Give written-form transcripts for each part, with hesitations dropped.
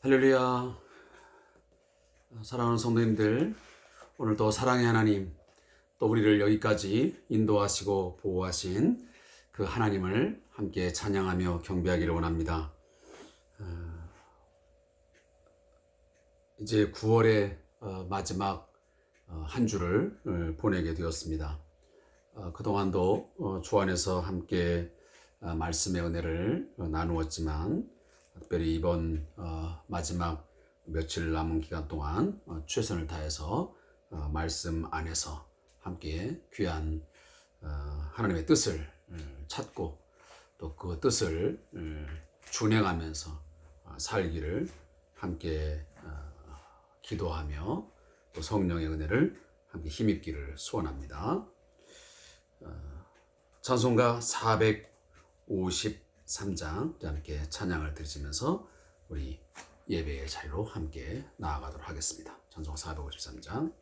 할렐루야. 사랑하는 성도님들, 오늘도 사랑의 하나님, 또 우리를 여기까지 인도하시고 보호하신 그 하나님을 함께 찬양하며 경배하기를 원합니다. 이제 9월의 마지막 한 주를 보내게 되었습니다. 그동안도 주 안에서 함께 말씀의 은혜를 나누었지만, 특별히 이번 마지막 며칠 남은 기간 동안 최선을 다해서 말씀 안에서 함께 귀한 하나님의 뜻을 찾고 또 그 뜻을 준행하면서 살기를 함께 기도하며 또 성령의 은혜를 함께 힘입기를 소원합니다. 찬송가 453장 함께 찬양을 드리면서 우리 예배의 자리로 함께 나아가도록 하겠습니다. 찬송 453장.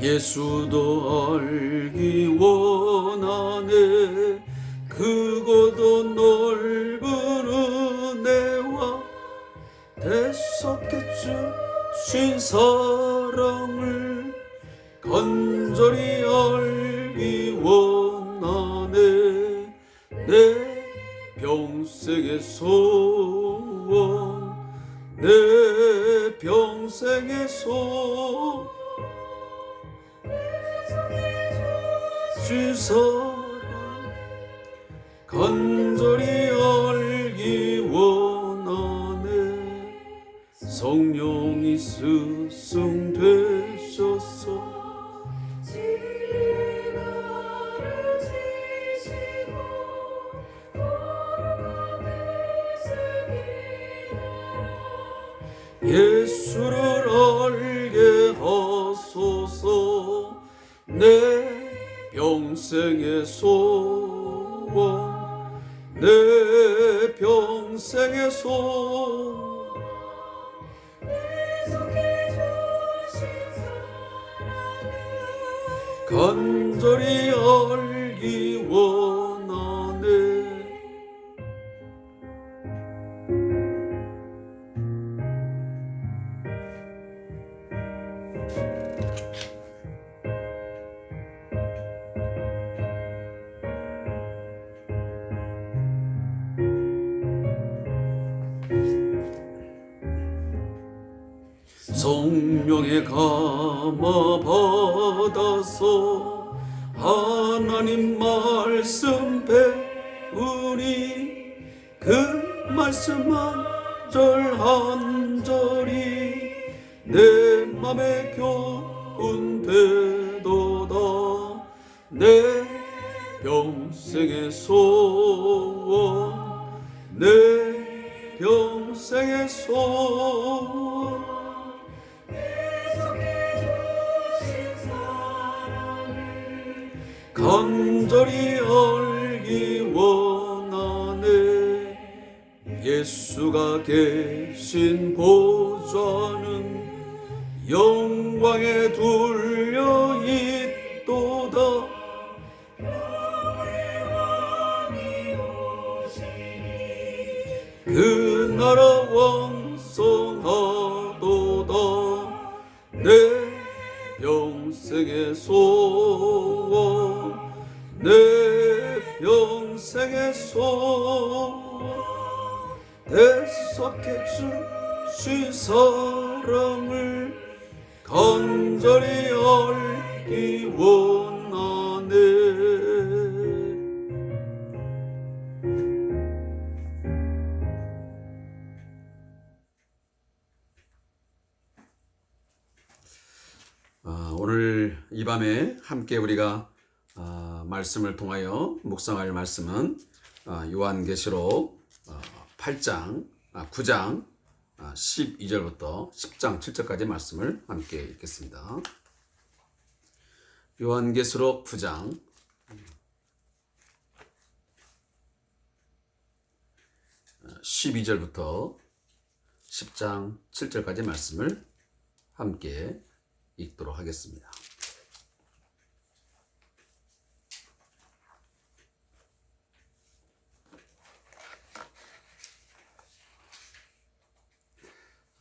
예수도 알기 원하네. 크고도 넓은 은혜와 대속해 주신 사랑을 간절히 알기 원하네. 내 평생의 소원, 내 평생의 소원, 주 사랑 간절히 알기 원하네. 성령이 스승되셔서 진리를 가르치시고 거룩한 뜻을 예수를 알게 하소서. 내 평생의 소원, 내 평생의 소원, 계속해 주신 사랑을 간절히 알기 원하네. 성령의 감화 받아서 하나님 말씀 배우니 그 말씀 한 절 한 절이 내 맘에 교훈 되도다. 내 평생의 소원, 내 평생의 소원, 간절히 알기 원하네. 예수가 계신 보좌는 영광에 둘려 있도다. 그 나라 왕성하도다. 내 평생의 소원, 내 평생의 소원, 대속해 주신 사랑을 간절히 알기 원하네. 오늘 이 밤에 함께 우리가 말씀을 통하여 묵상할 말씀은 요한계시록 9장 12절부터 10장 7절까지 말씀을 함께 읽겠습니다. 요한계시록 9장 12절부터 10장 7절까지 말씀을 함께 읽도록 하겠습니다.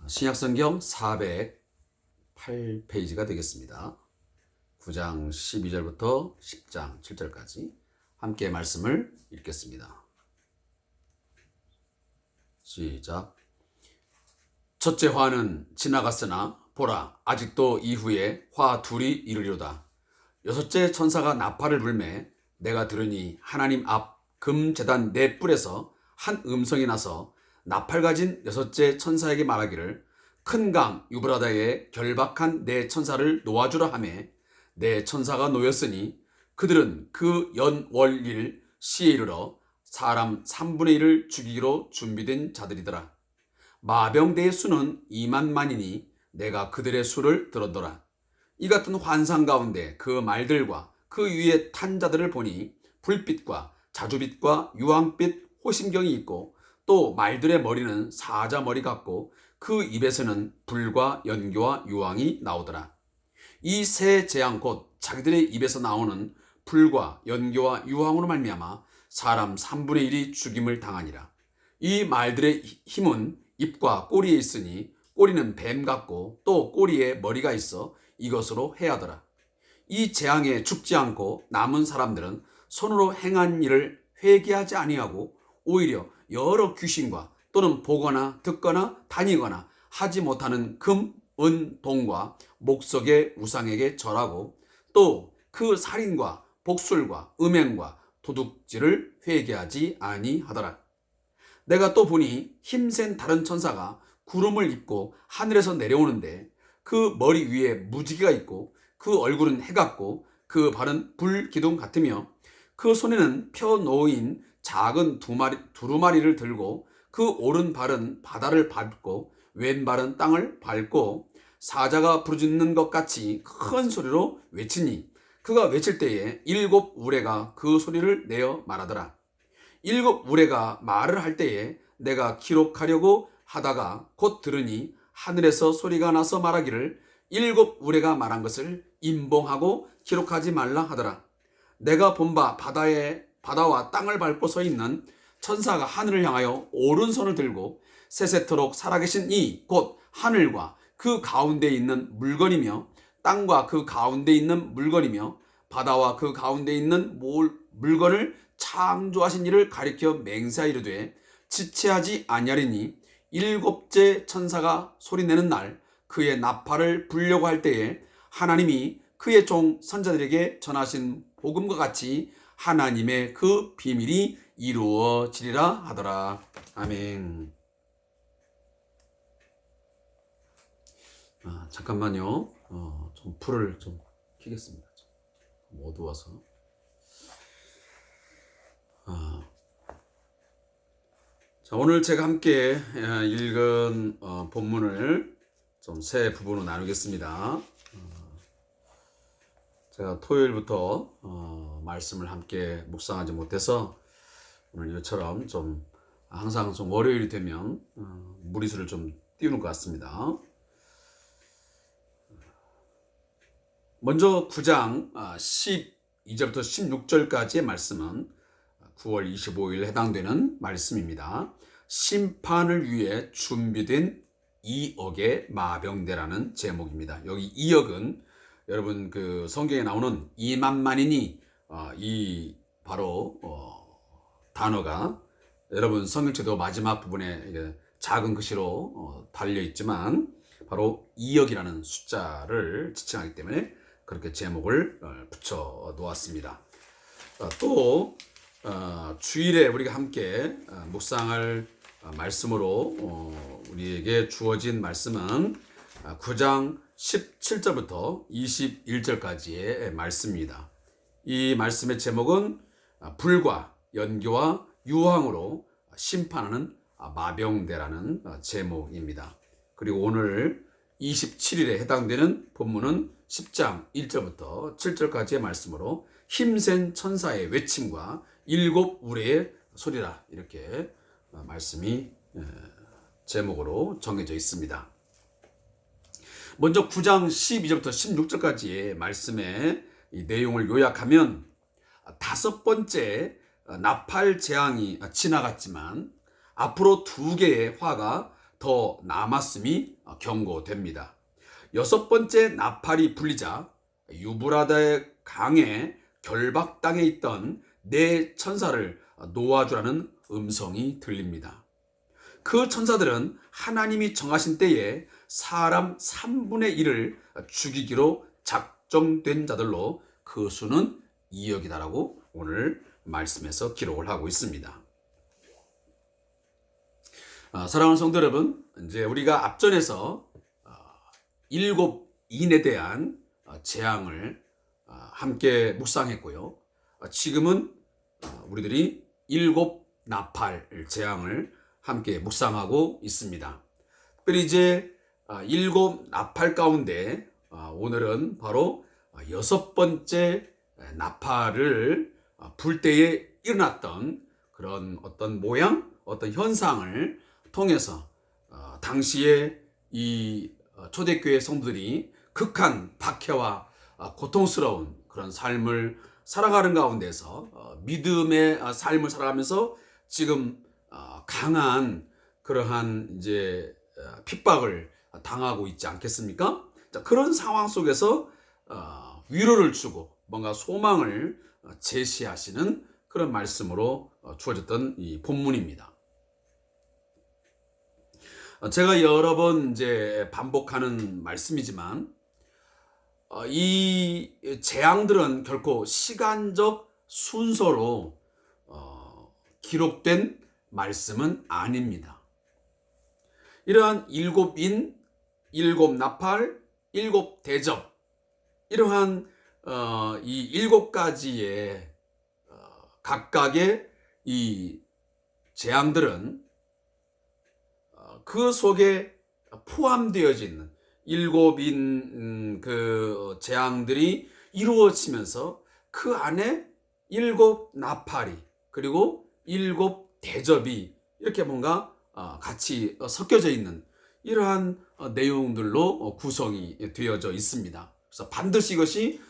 신약성경 408페이지가 되겠습니다. 9장 12절부터 10장 7절까지 함께 말씀을 읽겠습니다. 시작. 첫째 화는 지나갔으나 보라, 아직도 이후에 화 둘이 이르리로다. 여섯째 천사가 나팔을 불매 내가 들으니 하나님 앞 금제단 네 뿔에서 한 음성이 나서 나팔 가진 여섯째 천사에게 말하기를 큰 강 유브라다에 결박한 네 천사를 놓아주라 하매 네 천사가 놓였으니 그들은 그 연월일 시에 이르러 사람 3분의 1을 죽이기로 준비된 자들이더라. 마병대의 수는 2만만이니 내가 그들의 수를 들었더라. 이 같은 환상 가운데 그 말들과 그 위에 탄 자들을 보니 불빛과 자주빛과 유황빛 호심경이 있고 또 말들의 머리는 사자머리 같고 그 입에서는 불과 연기와 유황이 나오더라. 이 세 재앙 곧 자기들의 입에서 나오는 불과 연기와 유황으로 말미암아 사람 3분의 1이 죽임을 당하니라. 이 말들의 힘은 입과 꼬리에 있으니 꼬리는 뱀 같고 또 꼬리에 머리가 있어 이것으로 해하더라. 이 재앙에 죽지 않고 남은 사람들은 손으로 행한 일을 회개하지 아니하고 오히려 여러 귀신과 또는 보거나 듣거나 다니거나 하지 못하는 금, 은, 동과 목석의 우상에게 절하고 또 그 살인과 복술과 음행과 도둑질을 회개하지 아니하더라. 내가 또 보니 힘센 다른 천사가 구름을 입고 하늘에서 내려오는데 그 머리 위에 무지개가 있고 그 얼굴은 해 같고 그 발은 불 기둥 같으며 그 손에는 펴 놓인 작은 두루마리를 들고 그 오른발은 바다를 밟고 왼발은 땅을 밟고 사자가 부르짖는 것 같이 큰 소리로 외치니 그가 외칠 때에 7 우레가 그 소리를 내어 말하더라. 7 우레가 말을 할 때에 내가 기록하려고 하다가 곧 들으니 하늘에서 소리가 나서 말하기를 7 우레가 말한 것을 임봉하고 기록하지 말라 하더라. 내가 본 바 바다와 땅을 밟고 서 있는 천사가 하늘을 향하여 오른손을 들고 세세토록 살아계신 이 곧 하늘과 그 가운데 있는 물건이며 땅과 그 가운데 있는 물건이며 바다와 그 가운데 있는 물건을 창조하신 이를 가리켜 맹세하 이르되 지체하지 아니하리니 7째 천사가 소리내는 날 그의 나팔을 불려고 할 때에 하나님이 그의 종 선자들에게 전하신 복음과 같이 하나님의 그 비밀이 이루어지리라 하더라. 아멘. 잠깐만요. 좀 불을 좀 켜겠습니다. 좀 어두워서. 자, 오늘 제가 함께 읽은 본문을 좀 세 부분으로 나누겠습니다. 제가 토요일부터 말씀을 함께 묵상하지 못해서 오늘 이처럼 좀 항상 좀 월요일이 되면 무리수를 좀 띄우는 것 같습니다. 먼저 9장 12절부터 16절까지의 말씀은 9월 25일 해당되는 말씀입니다. 심판을 위해 준비된 2억의 마병대라는 제목입니다. 여기 2억은 여러분 그 성경에 나오는 2만만이니 이 바로 단어가 여러분 성경책도 마지막 부분에 작은 글씨로 달려 있지만 바로 2억이라는 숫자를 지칭하기 때문에 그렇게 제목을 붙여 놓았습니다. 또 주일에 우리가 함께 묵상할 말씀으로 우리에게 주어진 말씀은 9장 17절부터 21절까지의 말씀입니다. 이 말씀의 제목은 불과 연기와 유황으로 심판하는 마병대라는 제목입니다. 그리고 오늘 27일에 해당되는 본문은 10장 1절부터 7절까지의 말씀으로 힘센 천사의 외침과 7 우레의 소리라 이렇게 말씀이 제목으로 정해져 있습니다. 먼저 9장 12절부터 16절까지의 말씀의 이 내용을 요약하면 다섯 번째 나팔 재앙이 지나갔지만 앞으로 두 개의 화가 더 남았음이 경고됩니다. 여섯 번째 나팔이 불리자 유브라다의 강에 결박당해 있던 네 천사를 놓아주라는 음성이 들립니다. 그 천사들은 하나님이 정하신 때에 사람 3분의 1을 죽이기로 작정된 자들로 그 수는 2억이다라고 오늘 말씀에서 기록을 하고 있습니다. 사랑하는 성도 여러분, 이제 우리가 앞전에서 일곱 인에 대한 재앙을 함께 묵상했고요. 지금은 우리들이 일곱 나팔 재앙을 함께 묵상하고 있습니다. 특별히 이제 일곱 나팔 가운데 오늘은 바로 여섯 번째 나팔을 불 때에 일어났던 그런 어떤 모양, 어떤 현상을 통해서 당시에 이 초대교회 성도들이 극한 박해와 고통스러운 그런 삶을 살아가는 가운데서 믿음의 삶을 살아가면서 지금 강한 그러한 이제 핍박을 당하고 있지 않겠습니까? 자, 그런 상황 속에서 위로를 주고 뭔가 소망을 제시하시는 그런 말씀으로 주어졌던 이 본문입니다. 제가 여러 번 이제 반복하는 말씀이지만 이 재앙들은 결코 시간적 순서로 기록된 말씀은 아닙니다. 이러한 일곱 인, 일곱 나팔, 일곱 대접, 이러한 이 일곱 가지의 각각의 이 재앙들은 그 속에 포함되어져 있는 일곱인 그 재앙들이 이루어지면서 그 안에 일곱 나팔이 그리고 일곱 대접이 이렇게 뭔가 같이 섞여져 있는 이러한 내용들로 구성이 되어져 있습니다. 그래서 반드시 이것이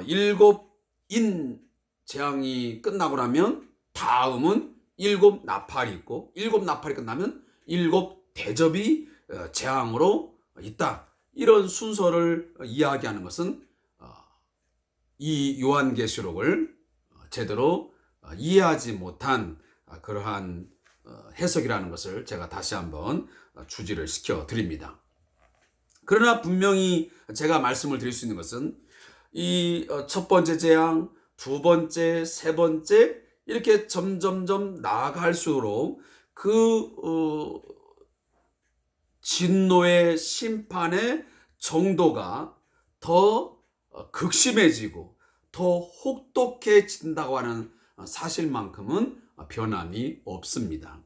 일곱 인 재앙이 끝나고 나면 다음은 일곱 나팔이 있고 일곱 나팔이 끝나면 일곱 대접이 재앙으로 있다. 이런 순서를 이야기하는 것은 이 요한계시록을 제대로 이해하지 못한 그러한 해석이라는 것을 제가 다시 한번 주지를 시켜 드립니다. 그러나 분명히 제가 말씀을 드릴 수 있는 것은 이 첫 번째 재앙, 두 번째, 세 번째 이렇게 점점점 나아갈수록 그 진노의 심판의 정도가 더 극심해지고 더 혹독해진다고 하는 사실만큼은 변함이 없습니다.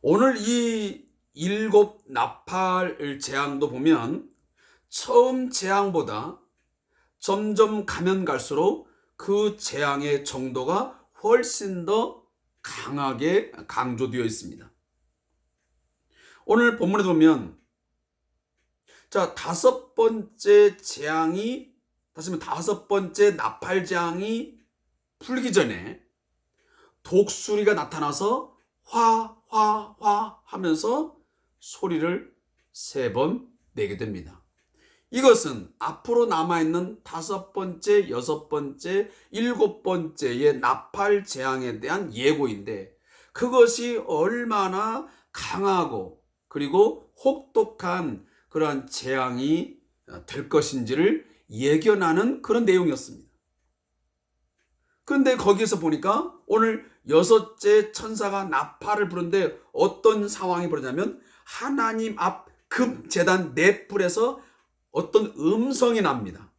오늘 이 일곱 나팔 재앙도 보면 처음 재앙보다 점점 가면 갈수록 그 재앙의 정도가 훨씬 더 강하게 강조되어 있습니다. 오늘 본문에 보면 자, 다섯 번째 재앙이 다시 말해 다섯 번째 나팔 재앙이 풀기 전에 독수리가 나타나서 화 하면서 소리를 세 번 내게 됩니다. 이것은 앞으로 남아있는 다섯 번째, 여섯 번째, 일곱 번째의 나팔 재앙에 대한 예고인데 그것이 얼마나 강하고 그리고 혹독한 그러한 재앙이 될 것인지를 예견하는 그런 내용이었습니다. 그런데 거기에서 보니까 오늘 여섯째 천사가 나팔을 부르는데 어떤 상황이 벌어지냐면 하나님 앞 금제단 넷불에서 어떤 음성이 납니다.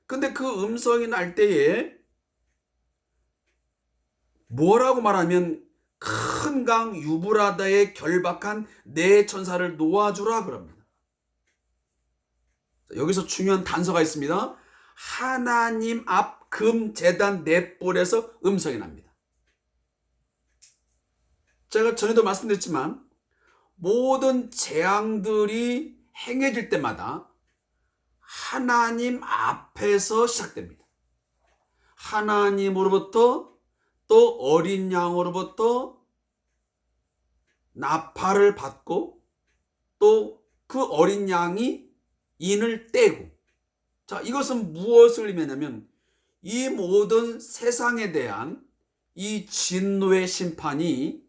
근데 그 음성이 날 때에 뭐라고 말하면 큰 강 유브라다에 결박한 네 천사를 놓아주라 그럽니다. 여기서 중요한 단서가 있습니다. 하나님 앞 금제단 넷불에서 음성이 납니다. 제가 전에도 말씀드렸지만 모든 재앙들이 행해질 때마다 하나님 앞에서 시작됩니다. 하나님으로부터 또 어린 양으로부터 나팔을 받고 또 그 어린 양이 인을 떼고, 자, 이것은 무엇을 의미하냐면 이 모든 세상에 대한 이 진노의 심판이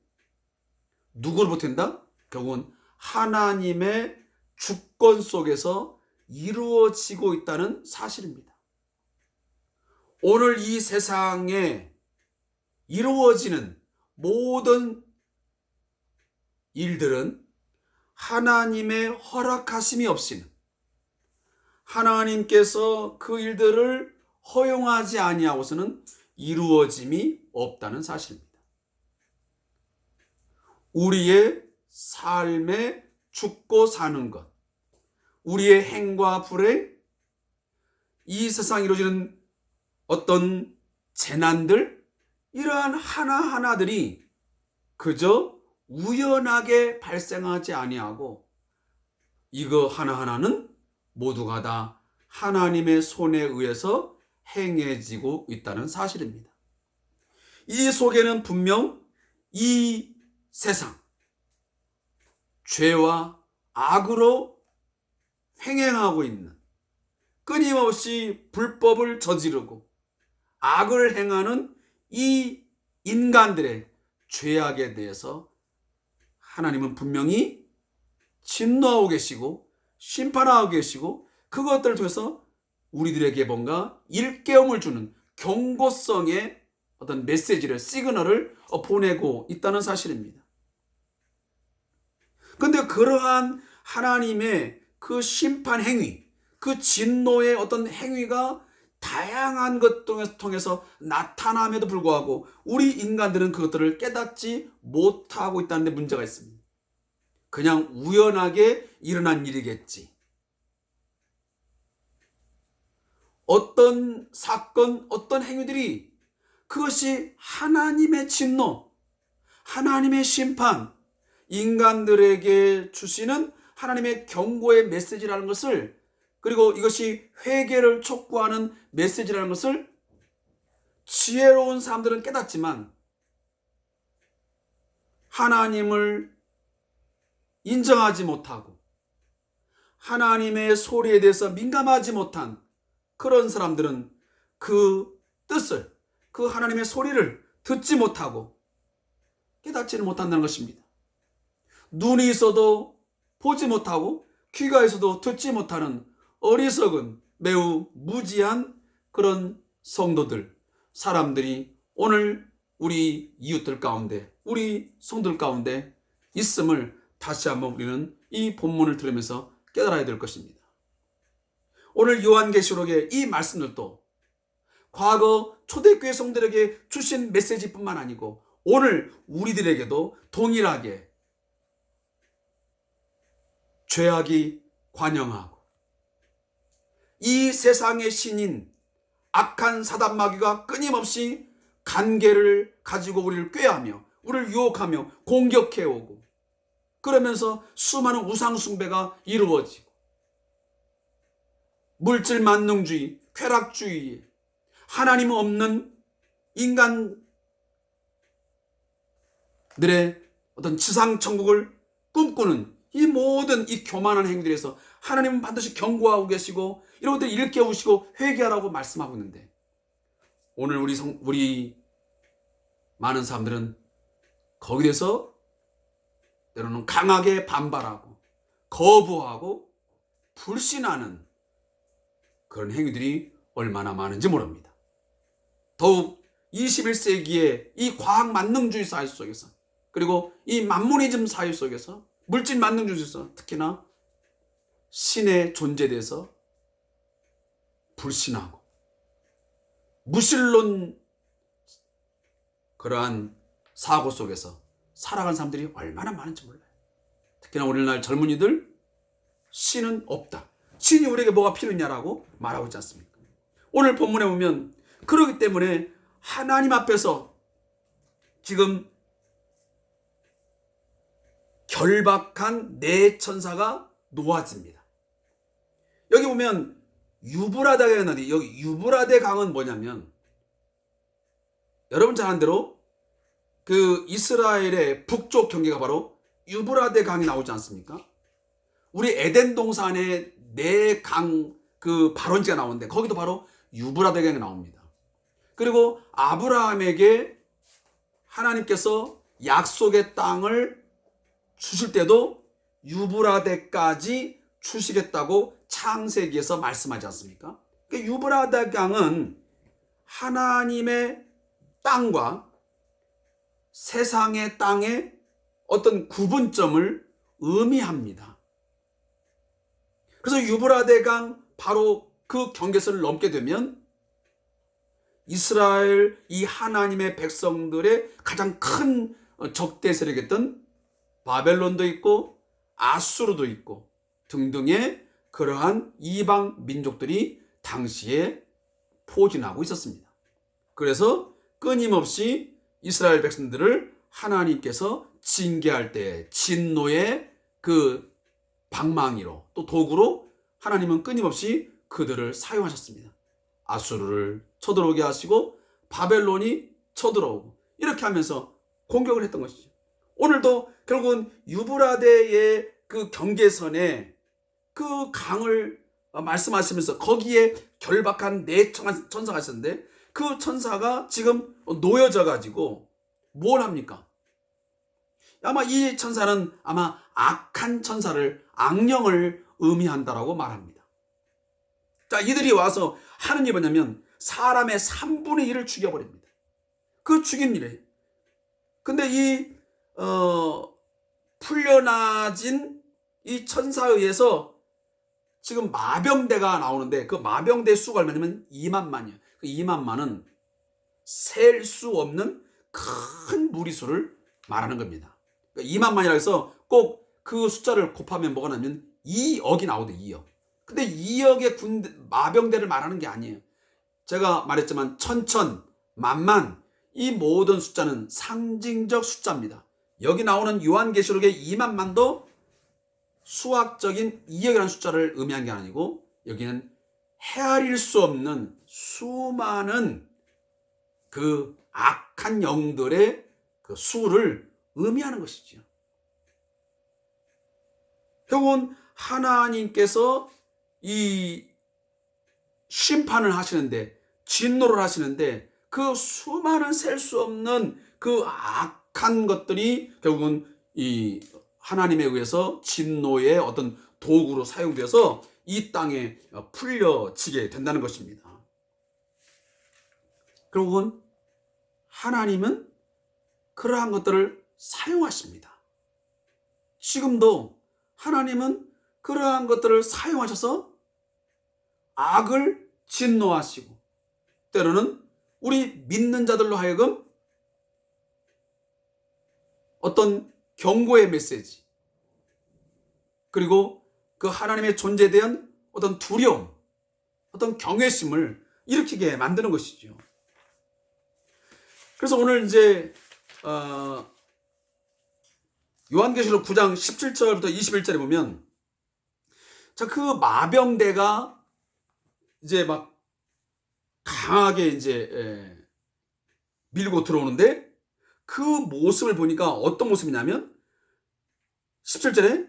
누구로부터 된다? 결국은 하나님의 주권 속에서 이루어지고 있다는 사실입니다. 오늘 이 세상에 이루어지는 모든 일들은 하나님의 허락하심이 없이는, 하나님께서 그 일들을 허용하지 아니하고서는 이루어짐이 없다는 사실입니다. 우리의 삶에 죽고 사는 것, 우리의 행과 불행, 이 세상에 이루어지는 어떤 재난들, 이러한 하나하나들이 그저 우연하게 발생하지 아니하고 이거 하나하나는 모두가 다 하나님의 손에 의해서 행해지고 있다는 사실입니다. 이 속에는 분명 이 세상, 죄와 악으로 횡행하고 있는, 끊임없이 불법을 저지르고 악을 행하는 이 인간들의 죄악에 대해서 하나님은 분명히 진노하고 계시고 심판하고 계시고 그것들을 통해서 우리들에게 뭔가 일깨움을 주는 경고성의 어떤 메시지를, 시그널을 보내고 있다는 사실입니다. 그런데 그러한 하나님의 그 심판 행위, 그 진노의 어떤 행위가 다양한 것 통해서 나타남에도 불구하고 우리 인간들은 그것들을 깨닫지 못하고 있다는 데 문제가 있습니다. 그냥 우연하게 일어난 일이겠지. 어떤 사건, 어떤 행위들이 그것이 하나님의 진노, 하나님의 심판, 인간들에게 주시는 하나님의 경고의 메시지라는 것을, 그리고 이것이 회개를 촉구하는 메시지라는 것을 지혜로운 사람들은 깨닫지만 하나님을 인정하지 못하고 하나님의 소리에 대해서 민감하지 못한 그런 사람들은 그 뜻을, 그 하나님의 소리를 듣지 못하고 깨닫지는 못한다는 것입니다. 눈이 있어도 보지 못하고 귀가 있어도 듣지 못하는 어리석은 매우 무지한 그런 성도들, 사람들이 오늘 우리 이웃들 가운데, 우리 성도들 가운데 있음을 다시 한번 우리는 이 본문을 들으면서 깨달아야 될 것입니다. 오늘 요한계시록의 이 말씀들도 과거 초대교회 성도들에게 주신 메시지뿐만 아니고 오늘 우리들에게도 동일하게 죄악이 관영하고 이 세상의 신인 악한 사단 마귀가 끊임없이 간계를 가지고 우리를 꾀하며 우리를 유혹하며 공격해오고, 그러면서 수많은 우상 숭배가 이루어지고 물질 만능주의, 쾌락주의, 하나님 없는 인간들의 어떤 지상천국을 꿈꾸는 이 모든 이 교만한 행위들에서 하나님은 반드시 경고하고 계시고 이런 것들을 일깨우시고 회개하라고 말씀하고 있는데, 오늘 우리 많은 사람들은 거기에 대해서 때로는 강하게 반발하고 거부하고 불신하는 그런 행위들이 얼마나 많은지 모릅니다. 더욱 21세기의 이 과학 만능주의 사회 속에서, 그리고 이 만모니즘 사회 속에서, 물질 만능주의 속에서 특히나 신의 존재에 대해서 불신하고 무신론 그러한 사고 속에서 살아가는 사람들이 얼마나 많은지 몰라요. 특히나 오늘날 젊은이들, 신은 없다, 신이 우리에게 뭐가 필요냐라고 말하고 있지 않습니까? 오늘 본문에 보면 그렇기 때문에 하나님 앞에서 지금 결박한 네 천사가 놓아집니다. 여기 보면 유브라데가 있는데, 여기 유브라데 강은 뭐냐면, 여러분 잘 아는 대로 그 이스라엘의 북쪽 경계가 바로 유브라데 강이 나오지 않습니까? 우리 에덴 동산에 네 강 그 발원지가 나오는데 거기도 바로 유브라데 강이 나옵니다. 그리고 아브라함에게 하나님께서 약속의 땅을 주실 때도 유브라데까지 주시겠다고 창세기에서 말씀하지 않습니까? 그러니까 유브라데 강은 하나님의 땅과 세상의 땅의 어떤 구분점을 의미합니다. 그래서 유브라데 강 바로 그 경계선을 넘게 되면 이스라엘 이 하나님의 백성들의 가장 큰 적대 세력이었던 바벨론도 있고 아수르도 있고 등등의 그러한 이방 민족들이 당시에 포진하고 있었습니다. 그래서 끊임없이 이스라엘 백성들을 하나님께서 징계할 때 진노의 그 방망이로 또 도구로 하나님은 끊임없이 그들을 사용하셨습니다. 아수르를 쳐들어오게 하시고 바벨론이 쳐들어오고 이렇게 하면서 공격을 했던 것이죠. 오늘도 결국은 유브라데의 그 경계선에 그 강을 말씀하시면서 거기에 결박한 네 천사가 있었는데 그 천사가 지금 놓여져 가지고 뭘 합니까? 아마 이 천사는 아마 악한 천사를, 악령을 의미한다라고 말합니다. 자, 이들이 와서 하는 일이 뭐냐면 사람의 3분의 1을 죽여버립니다. 그 죽인 일이에요. 근데 이 풀려나진 이 천사에 의해서 지금 마병대가 나오는데 그 마병대 수가 얼마냐면 2만만이에요. 그 2만만은 셀 수 없는 큰 무리수를 말하는 겁니다. 그러니까 2만만이라고 해서 꼭 그 숫자를 곱하면 뭐가 나면 2억이 나오대, 2억. 근데 2억의 군대, 마병대를 말하는 게 아니에요. 제가 말했지만 천천, 만만, 이 모든 숫자는 상징적 숫자입니다. 여기 나오는 요한계시록의 2만만도 수학적인 2억이라는 숫자를 의미한 게 아니고 여기는 헤아릴 수 없는 수많은 그 악한 영들의 그 수를 의미하는 것이죠. 결국은 하나님께서 이 심판을 하시는데, 진노를 하시는데 그 수많은 셀 수 없는 그 악한 것들이 결국은 이 하나님에 의해서 진노의 어떤 도구로 사용되어서 이 땅에 풀려지게 된다는 것입니다. 결국은 하나님은 그러한 것들을 사용하십니다. 지금도 하나님은 그러한 것들을 사용하셔서 악을 진노하시고 때로는 우리 믿는 자들로 하여금 어떤 경고의 메시지 그리고 그 하나님의 존재에 대한 어떤 두려움, 어떤 경외심을 일으키게 만드는 것이죠. 그래서 오늘 이제 요한계시록 9장 17절부터 21절에 보면 자, 그 마병대가 이제 막 강하게 이제 밀고 들어오는데 그 모습을 보니까 어떤 모습이냐면 17절에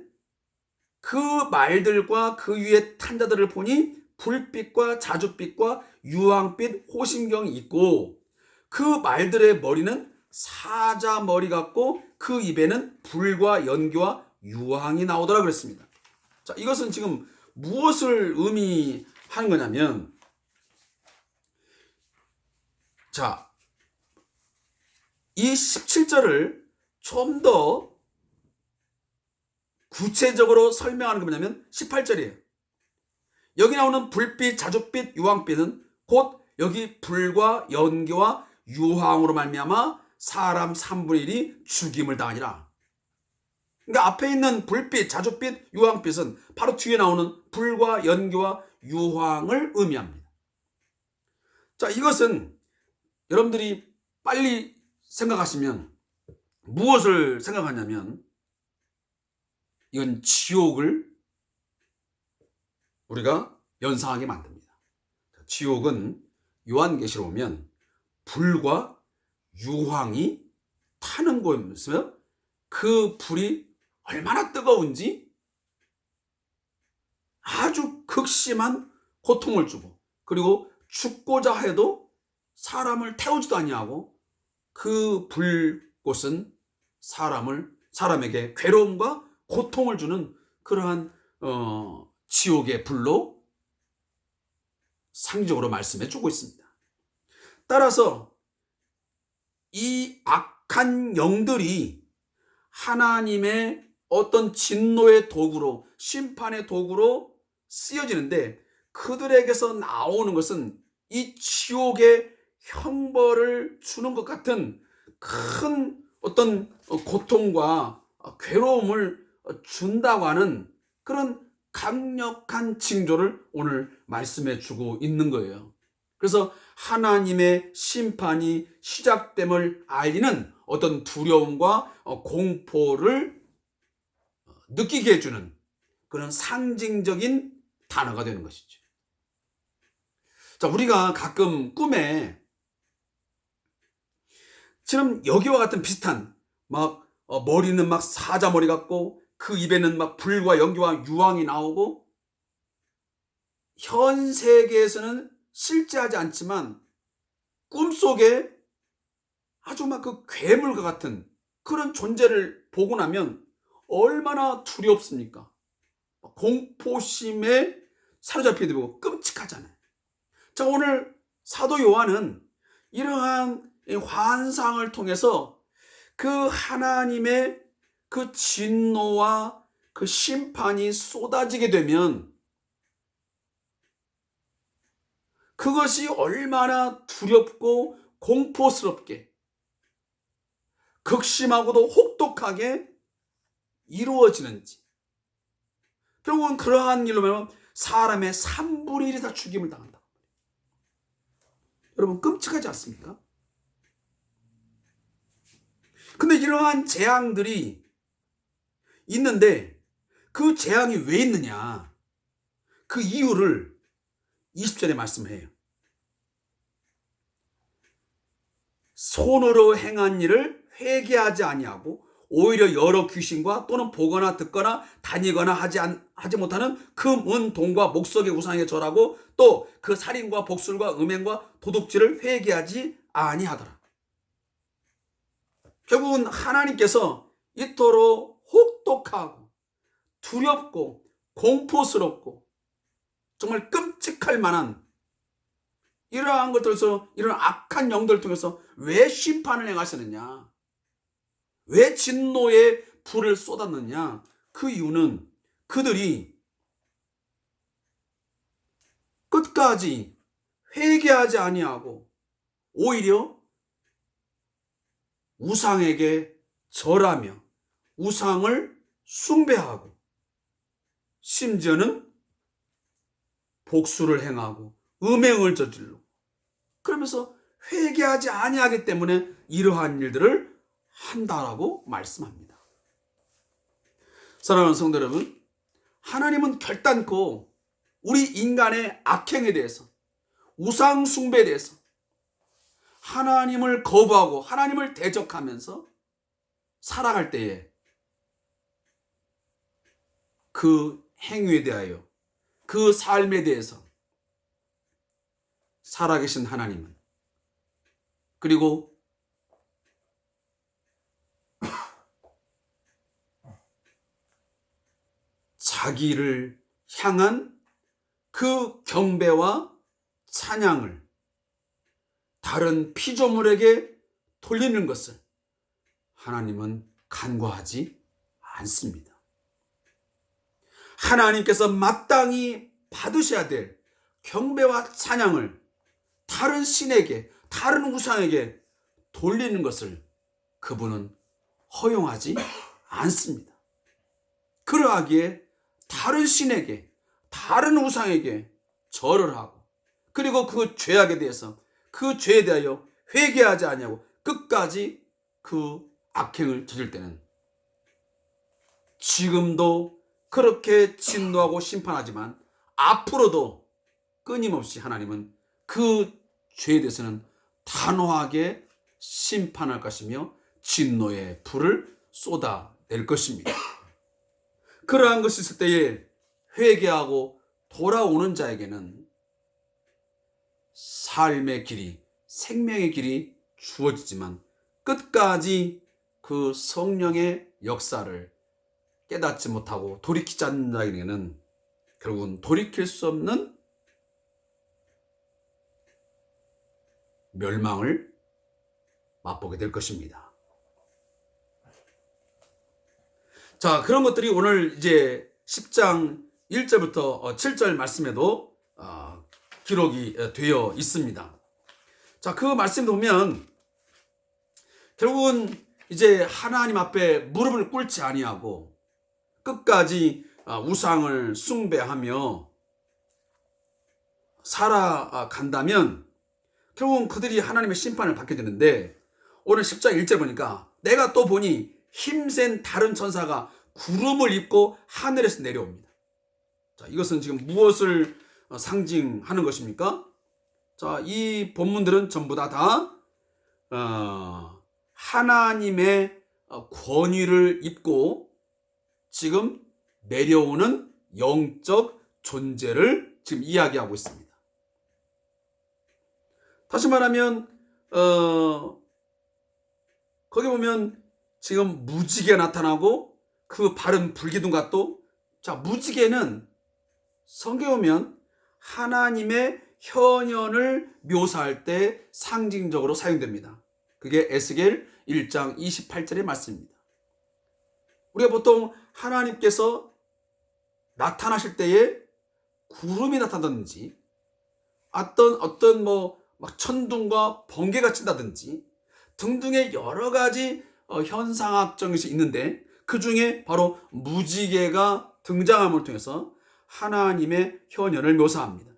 그 말들과 그 위에 탄 자들을 보니 불빛과 자줏빛과 유황빛 호심경이 있고 그 말들의 머리는 사자 머리 같고 그 입에는 불과 연기와 유황이 나오더라 그랬습니다. 자, 이것은 지금 무엇을 의미하는 거냐면 자, 이 17절을 좀 더 구체적으로 설명하는 게 뭐냐면 18절이에요. 여기 나오는 불빛, 자줏빛, 유황빛은 곧 여기 불과 연기와 유황으로 말미암아 사람 3분의 1이 죽임을 당하니라. 그러니까 앞에 있는 불빛, 자줏빛, 유황빛은 바로 뒤에 나오는 불과 연기와 유황을 의미합니다. 자, 이것은 여러분들이 빨리 생각하시면 무엇을 생각하냐면 이건 지옥을 우리가 연상하게 만듭니다. 지옥은 요한계시로 보면 불과 유황이 타는 곳이면서 그 불이 얼마나 뜨거운지 아주 극심한 고통을 주고, 그리고 죽고자 해도 사람을 태우지도 아니하고, 그 불꽃은 사람에게 괴로움과 고통을 주는 그러한 지옥의 불로 상징적으로 말씀해 주고 있습니다. 따라서 이 악한 영들이 하나님의 어떤 진노의 도구로, 심판의 도구로 쓰여지는데, 그들에게서 나오는 것은 이 지옥의 형벌을 주는 것 같은 큰 어떤 고통과 괴로움을 준다고 하는 그런 강력한 징조를 오늘 말씀해 주고 있는 거예요. 그래서 하나님의 심판이 시작됨을 알리는 어떤 두려움과 공포를 느끼게 해주는 그런 상징적인 단어가 되는 것이죠. 자, 우리가 가끔 꿈에 지금 여기와 같은 비슷한 머리는 막 사자머리 같고, 그 입에는 막 불과 연기와 유황이 나오고, 현 세계에서는 실제하지 않지만 꿈속에 아주 막 그 괴물과 같은 그런 존재를 보고 나면 얼마나 두렵습니까? 공포심에 사로잡히게 되고 끔찍하잖아요. 자, 오늘 사도 요한은 이러한 환상을 통해서 그 하나님의 그 진노와 그 심판이 쏟아지게 되면 그것이 얼마나 두렵고 공포스럽게 극심하고도 혹독하게 이루어지는지, 결국은 그러한 일로 말하면 사람의 3분의 1이 다 죽임을 당한다. 여러분, 끔찍하지 않습니까? 근데 이러한 재앙들이 있는데 그 재앙이 왜 있느냐, 그 이유를 20절에 말씀해요. 손으로 행한 일을 회개하지 아니하고 오히려 여러 귀신과 또는 보거나 듣거나 다니거나 하지 못하는 금, 은, 동과 목석의 우상에 절하고 또 그 살인과 복술과 음행과 도둑질을 회개하지 아니하더라. 결국은 하나님께서 이토록 혹독하고 두렵고 공포스럽고 정말 끔찍할 만한 이러한 것들에서, 이런 악한 영들을 통해서 왜 심판을 행하시느냐, 왜 진노의 불을 쏟았느냐, 그 이유는 그들이 끝까지 회개하지 아니하고 오히려 우상에게 절하며 우상을 숭배하고 심지어는 복수를 행하고 음행을 저질러, 그러면서 회개하지 아니하기 때문에 이러한 일들을 한다라고 말씀합니다. 사랑하는 성도 여러분, 하나님은 결단코 우리 인간의 악행에 대해서, 우상 숭배에 대해서 하나님을 거부하고 하나님을 대적하면서 살아갈 때에 그 행위에 대하여, 그 삶에 대해서 살아계신 하나님은, 그리고 자기를 향한 그 경배와 찬양을 다른 피조물에게 돌리는 것을 하나님은 간과하지 않습니다. 하나님께서 마땅히 받으셔야 될 경배와 찬양을 다른 신에게, 다른 우상에게 돌리는 것을 그분은 허용하지 않습니다. 그러하기에 다른 신에게, 다른 우상에게 절을 하고, 그리고 그 죄악에 대해서, 그 죄에 대하여 회개하지 아니하고 끝까지 그 악행을 저질 때는 지금도 그렇게 진노하고 심판하지만 앞으로도 끊임없이 하나님은 그 죄에 대해서는 단호하게 심판할 것이며 진노의 불을 쏟아낼 것입니다. 그러한 것이 있을 때에 회개하고 돌아오는 자에게는 삶의 길이, 생명의 길이 주어지지만 끝까지 그 성령의 역사를 깨닫지 못하고 돌이키지 않는 자에게는 결국은 돌이킬 수 없는 멸망을 맛보게 될 것입니다. 자, 그런 것들이 오늘 이제 10장 1절부터 7절 말씀에도 기록이 되어 있습니다. 자, 그 말씀 보면 결국은 이제 하나님 앞에 무릎을 꿇지 아니하고 끝까지 우상을 숭배하며 살아간다면 결국은 그들이 하나님의 심판을 받게 되는데, 오늘 10장 1절 보니까 내가 또 보니 힘센 다른 천사가 구름을 입고 하늘에서 내려옵니다. 자, 이것은 지금 무엇을 상징하는 것입니까? 자, 이 본문들은 전부 다 하나님의 권위를 입고 지금 내려오는 영적 존재를 지금 이야기하고 있습니다. 다시 말하면 거기 보면 지금 무지개가 나타나고 그 발은 불기둥 같도, 자, 무지개는 성경에 보면 하나님의 현현을 묘사할 때 상징적으로 사용됩니다. 그게 에스겔 1장 28절의 말씀입니다. 우리가 보통 하나님께서 나타나실 때에 구름이 나타나든지 어떤 막 천둥과 번개가 친다든지 등등의 여러 가지 현상학적인 것이 있는데, 그 중에 바로 무지개가 등장함을 통해서 하나님의 현현을 묘사합니다.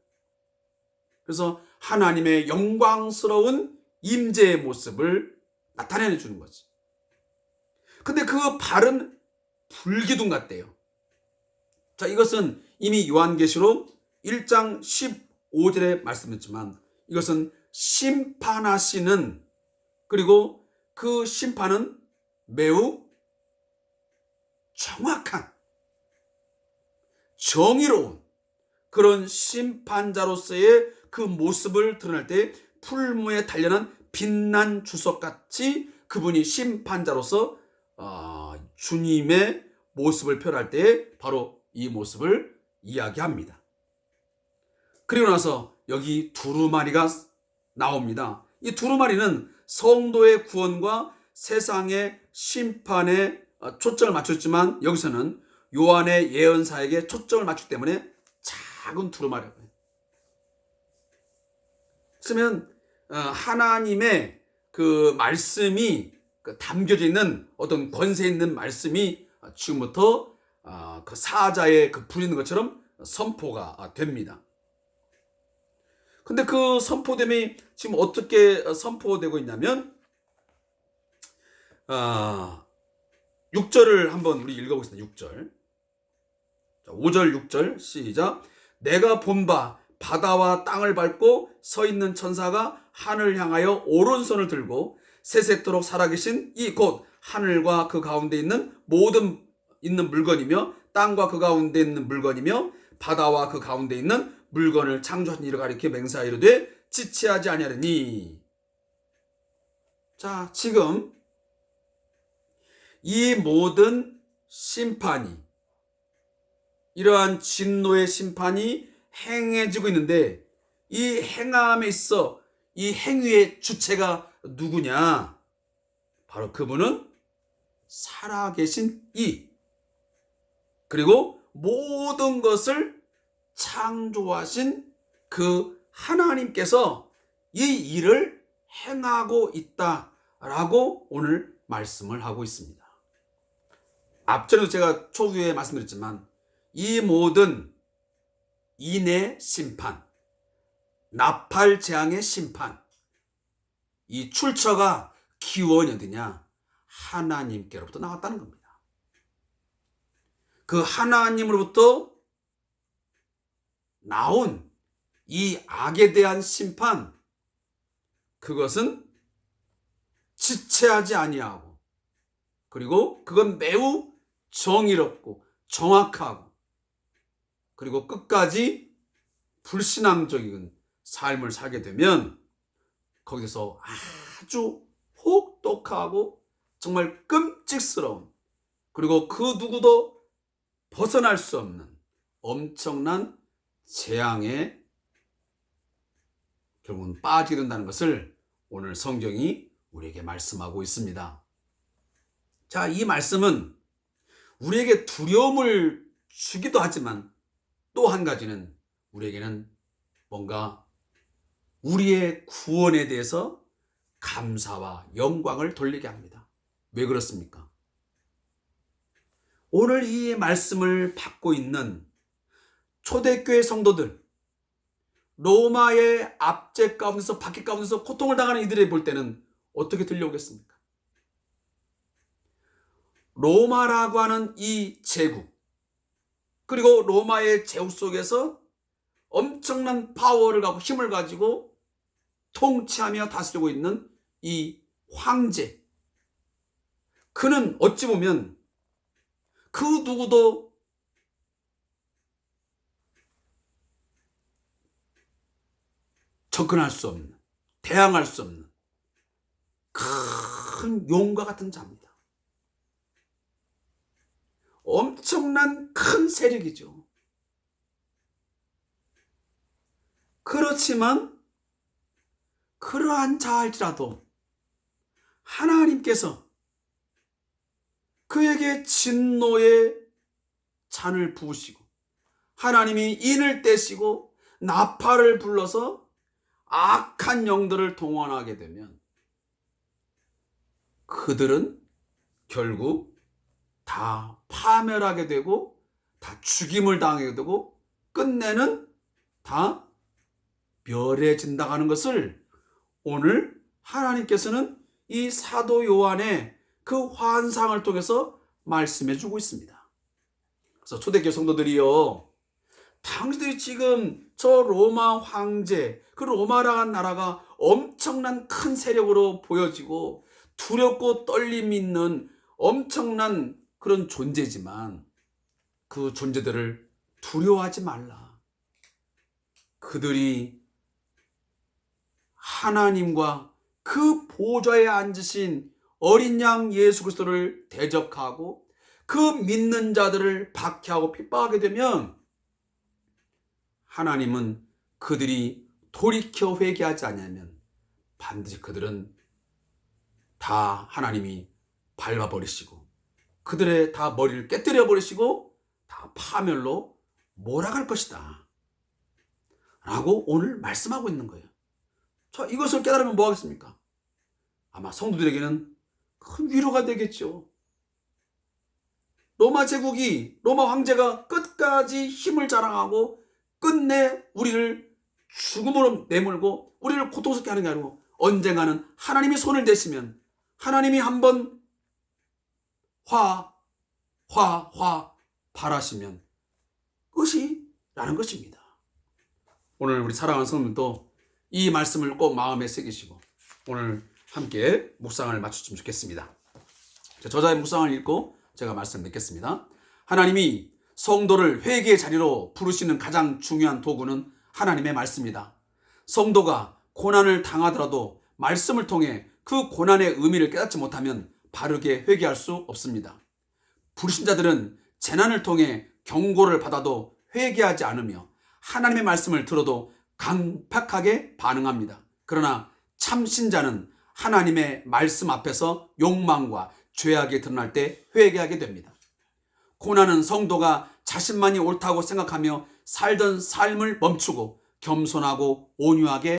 그래서 하나님의 영광스러운 임재의 모습을 나타내 주는 거지. 근데 그 발은 불기둥 같대요. 자, 이것은 이미 요한계시록 1장 15절에 말씀했지만 이것은 심판하시는, 그리고 그 심판은 매우 정확한, 정의로운 그런 심판자로서의 그 모습을 드러낼 때 풀무에 단련한 빛난 주석같이 그분이 심판자로서 주님의 모습을 표현할 때 바로 이 모습을 이야기합니다. 그리고 나서 여기 두루마리가 나옵니다. 이 두루마리는 성도의 구원과 세상의 심판에 초점을 맞췄지만 여기서는 요한의 예언사에게 초점을 맞추기 때문에 작은 두루마리라고 해요. 그러면 하나님의 그 말씀이 담겨져 있는 어떤 권세 있는 말씀이 지금부터 그 사자의 그 부리는 것처럼 선포가 됩니다. 근데 그 선포됨이 지금 어떻게 선포되고 있냐면 6절을 한번 우리 읽어보겠습니다. 6절. 자, 5절 6절 시작. 내가 본 바 바다와 땅을 밟고 서 있는 천사가 하늘을 향하여 오른손을 들고 세세토록 살아계신 이 곧 하늘과 그 가운데 있는 모든 있는 물건이며 땅과 그 가운데 있는 물건이며 바다와 그 가운데 있는 물건을 창조한 이를 가리켜 맹세하이르되 지체하지 아니하리니. 자, 지금 이 모든 심판이, 이러한 진노의 심판이 행해지고 있는데 이 행함에 있어 이 행위의 주체가 누구냐? 바로 그분은 살아계신 이, 그리고 모든 것을 창조하신 그 하나님께서 이 일을 행하고 있다라고 오늘 말씀을 하고 있습니다. 앞전에도 제가 초기에 말씀드렸지만 이 모든 인의 심판, 나팔 재앙의 심판, 이 출처가 기원이 어디냐? 하나님께로부터 나왔다는 겁니다. 그 하나님으로부터 나온 이 악에 대한 심판, 그것은 지체하지 아니하고, 그리고 그건 매우 정의롭고 정확하고, 그리고 끝까지 불신앙적인 삶을 살게 되면 거기서 아주 혹독하고 정말 끔찍스러운, 그리고 그 누구도 벗어날 수 없는 엄청난 재앙에 결국은 빠지게 된다는 것을 오늘 성경이 우리에게 말씀하고 있습니다. 자, 이 말씀은 우리에게 두려움을 주기도 하지만 또 한 가지는 우리에게는 뭔가 우리의 구원에 대해서 감사와 영광을 돌리게 합니다. 왜 그렇습니까? 오늘 이 말씀을 받고 있는 초대교회 성도들, 로마의 압제 가운데서, 박해 가운데서 고통을 당하는 이들이 볼 때는 어떻게 들려오겠습니까? 로마라고 하는 이 제국, 그리고 로마의 제국 속에서 엄청난 파워를 갖고 힘을 가지고 통치하며 다스리고 있는 이 황제, 그는 어찌 보면 그 누구도 접근할 수 없는, 대항할 수 없는 큰 용과 같은 자입니다. 엄청난 큰 세력이죠. 그렇지만 그러한 자일지라도 하나님께서 그에게 진노의 잔을 부으시고, 하나님이 인을 떼시고 나팔을 불러서 악한 영들을 동원하게 되면 그들은 결국 다 파멸하게 되고, 다 죽임을 당하게 되고, 끝내는 다 멸해진다고 하는 것을 오늘 하나님께서는 이 사도 요한의 그 환상을 통해서 말씀해 주고 있습니다. 그래서 초대교회 성도들이요, 당신들이 지금 저 로마 황제, 그 로마라는 나라가 엄청난 큰 세력으로 보여지고 두렵고 떨림 있는 엄청난 그런 존재지만 그 존재들을 두려워하지 말라. 그들이 하나님과 그 보좌에 앉으신 어린 양 예수 그리스도를 대적하고 그 믿는 자들을 박해하고 핍박하게 되면 하나님은 그들이 돌이켜 회개하지 않으면 반드시 그들은 다 하나님이 밟아버리시고 그들의 다 머리를 깨뜨려 버리시고 다 파멸로 몰아갈 것이다 라고 오늘 말씀하고 있는 거예요. 자, 이것을 깨달으면 뭐 하겠습니까? 아마 성도들에게는 큰 위로가 되겠죠. 로마 제국이, 로마 황제가 끝까지 힘을 자랑하고 끝내 우리를 죽음으로 내몰고 우리를 고통스럽게 하는 게 아니고 언젠가는 하나님이 손을 대시면 하나님이 한번 바라시면 끝이 라는 것입니다. 오늘 우리 사랑하는 성도들도 이 말씀을 꼭 마음에 새기시고 오늘 함께 묵상을 마쳤으면 좋겠습니다. 저자의 묵상을 읽고 제가 말씀 듣겠습니다. 하나님이 성도를 회개의 자리로 부르시는 가장 중요한 도구는 하나님의 말씀이다. 성도가 고난을 당하더라도 말씀을 통해 그 고난의 의미를 깨닫지 못하면 바르게 회개할 수 없습니다. 불신자들은 재난을 통해 경고를 받아도 회개하지 않으며 하나님의 말씀을 들어도 강팍하게 반응합니다. 그러나 참신자는 하나님의 말씀 앞에서 욕망과 죄악이 드러날 때 회개하게 됩니다. 고난은 성도가 자신만이 옳다고 생각하며 살던 삶을 멈추고 겸손하고 온유하게